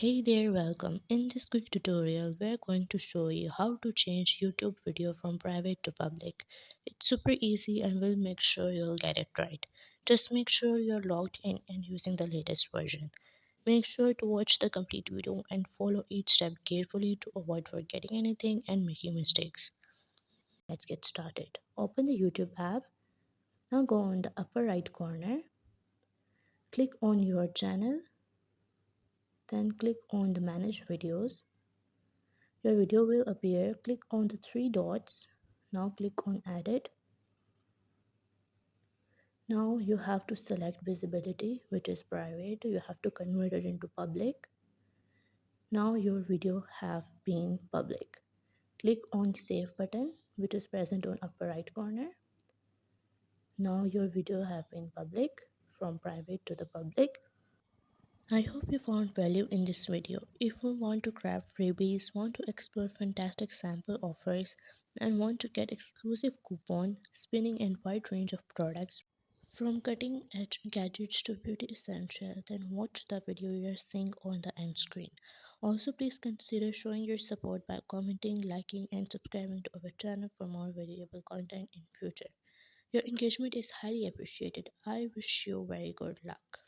Hey there, welcome. In this quick tutorial, we're going to show you how to change YouTube video from private to public. It's super easy and we'll make sure you'll get it right. Just make sure you're logged in and using the latest version. Make sure to watch the complete video and follow each step carefully to avoid forgetting anything and making mistakes. Let's get started. Open the YouTube app. Now go on the upper right corner. Click on your channel. Then click on the manage videos. Your video will appear. Click on the three dots. Now click on edit. Now you have to select visibility, which is private. You have to convert it into public. Now your video have been public. Click on save button, which is present on upper right corner. Now your video have been public from private to the public. I hope you found value in this video. If you want to grab freebies, want to explore fantastic sample offers, and want to get exclusive coupon, spinning and wide range of products from cutting edge gadgets to beauty essentials, then watch the video you're seeing on the end screen. Also, please consider showing your support by commenting, liking, and subscribing to our channel for more valuable content in future. Your engagement is highly appreciated. I wish you very good luck.